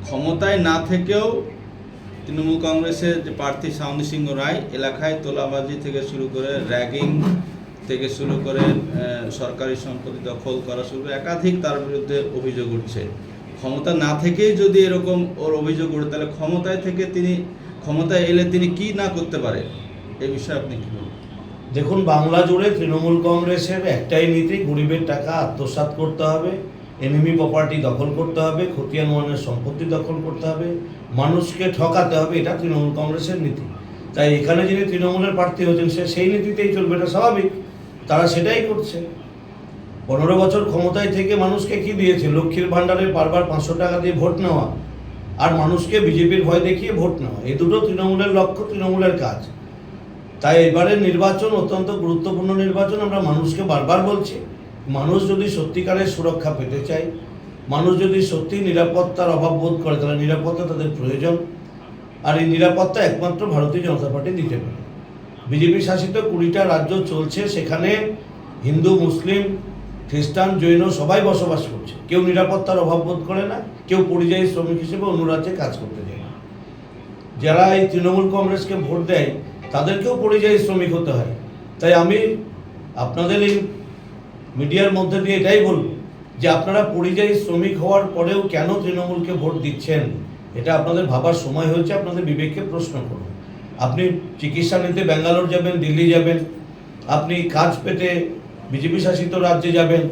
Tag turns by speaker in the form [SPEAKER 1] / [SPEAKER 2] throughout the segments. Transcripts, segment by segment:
[SPEAKER 1] ক্ষমতায় না থেকেও তৃণমূল কংগ্রেসের যে প্রার্থী শাওনী সিংহ রায় এলাকায় তোলাবাজি থেকে শুরু করে র্যাগিং থেকে শুরু করে সরকারি সম্পত্তি দখল করা শুরু করে একাধিক তার বিরুদ্ধে অভিযোগ উঠছে। ক্ষমতা না থেকেই যদি এরকম ওর অভিযোগ উঠে, তাহলে ক্ষমতায় এলে তিনি কি না করতে পারে, এই বিষয়ে আপনি কি বলবেন?
[SPEAKER 2] দেখুন, বাংলা জুড়ে তৃণমূল কংগ্রেসের একটাই নীতি, গরিবের টাকা আত্মসাৎ করতে হবে, এনিমি প্রপার্টি দখল করতে হবে, খতিয়ান ওয়ানের সম্পত্তি দখল করতে হবে, মানুষকে ঠকাতে হবে। এটা তৃণমূল কংগ্রেসের নীতি। তাই এখানে যিনি তৃণমূলের প্রার্থী হচ্ছেন সে সেই নীতিতেই চলবে, এটা স্বাভাবিক। তারা সেটাই করছে। 15 বছর ক্ষমতায় থেকে মানুষকে কি দিয়েছে? লক্ষ্মীর ভাণ্ডারে বারবার 500 টাকা দিয়ে ভোট নেওয়া আর মানুষকে বিজেপির ভয় দেখিয়ে ভোট নেওয়া, এই দুটো তৃণমূলের লক্ষ্য, তৃণমূলের কাজ। তাই এবারের নির্বাচন অত্যন্ত গুরুত্বপূর্ণ নির্বাচন। আমরা মানুষকে বারবার বলছি, মানুষ যদি সত্যিকারের সুরক্ষা পেতে চায়, মানুষ যদি সত্যি নিরাপত্তার অভাব বোধ করে, তাহলে নিরাপত্তা তাদের প্রয়োজন। আর এই নিরাপত্তা একমাত্র ভারতীয় জনতা পার্টি দিতে পারে। বিজেপি শাসিত 20টা রাজ্য চলছে, সেখানে হিন্দু, মুসলিম, খ্রিস্টান, জৈন সবাই বসবাস করছে। কেউ নিরাপত্তার অভাব বোধ করে না, কেউ পরিযায়ী শ্রমিক হিসেবে অন্য রাজ্যে কাজ করতে যায় না। যারা এই তৃণমূল কংগ্রেসকে ভোট দেয় তাদেরকেও পরিযায়ী শ্রমিক হতে হয়। তাই আমি আপনাদের এই মিডিয়ার মধ্যে দিয়ে এটাই বলব যে আপনারা পরিযায়ী শ্রমিক হওয়ার পরেও কেন তৃণমূলকে ভোট দিচ্ছেন, এটা আপনাদের ভাবার সময় হয়েছে। আপনাদের বিবেককে প্রশ্ন করুন। আপনি চিকিৎসা নিতে ব্যাঙ্গালোর যাবেন, দিল্লি যাবেন, আপনি কাজ পেতে বিজেপি শাসিত রাজ্যে যাবেন,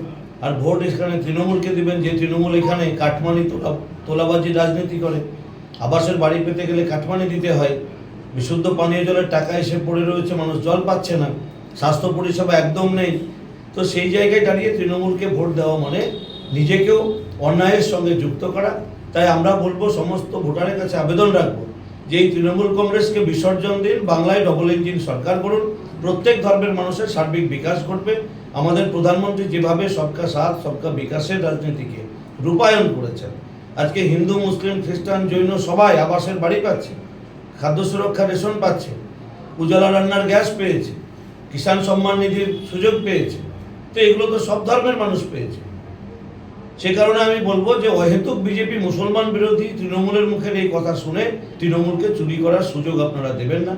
[SPEAKER 2] আর ভোট এখানে তৃণমূলকে দিবেন, যে তৃণমূল এখানে কাটমানি তোলাবাজি রাজনীতি করে। আবাসের বাড়ি পেতে গেলে কাটমানি দিতে হয়, বিশুদ্ধ পানীয় জলের টাকা এসে পড়ে রয়েছে, মানুষ জল পাচ্ছে না, স্বাস্থ্য পরিষেবা একদম নেই। তো সেই জায়গায় দাঁড়িয়ে তৃণমূলকে ভোট দেওয়া মানে নিজেকেও অন্যায়ের সঙ্গে যুক্ত করা। তাই আমরা বলবো, সমস্ত ভোটারের কাছে আবেদন রাখবো যে এই তৃণমূল কংগ্রেসকে বিসর্জন দিন, বাংলায় ডবল ইঞ্জিন সরকার করুন, প্রত্যেক ধর্মের মানুষের সার্বিক বিকাশ ঘটবে। আমাদের প্রধানমন্ত্রী যেভাবে সবকা সাথ সবকা বিকাশের রাজনীতিকে রূপায়ণ করেছেন, আজকে হিন্দু, মুসলিম, খ্রিস্টান, জৈন সবাই আবাসের বাড়ি পাচ্ছে, খাদ্য সুরক্ষা রেশন পাচ্ছে, উজালা রান্নার গ্যাস পেয়েছে, কিষাণ সম্মান নিধির সুযোগ পেয়েছে। তো এগুলো তো সব ধর্মের মানুষ পেয়েছে। সে কারণে আমি বলবো যে অহেতুক বিজেপি মুসলমান বিরোধী তৃণমূলের মুখের এই কথা শুনে তৃণমূলকে চুরি করার সুযোগ আপনারা দেবেন না।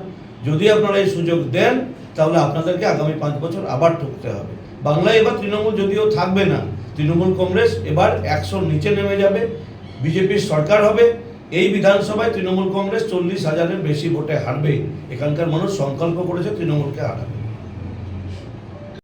[SPEAKER 2] যদি আপনারা এই সুযোগ দেন তাহলে আপনাদেরকে আগামী 5 বছর আবার ঠকতে হবে। বাংলায় এবার তৃণমূল যদিও থাকবে না, তৃণমূল কংগ্রেস এবার 100 নিচে নেমে যাবে, বিজেপির সরকার হবে। এই বিধানসভায় তৃণমূল কংগ্রেস 40,000-এর বেশি ভোটে হারবে। এখানকার মানুষ সংকল্প করেছে তৃণমূলকে হারাবে।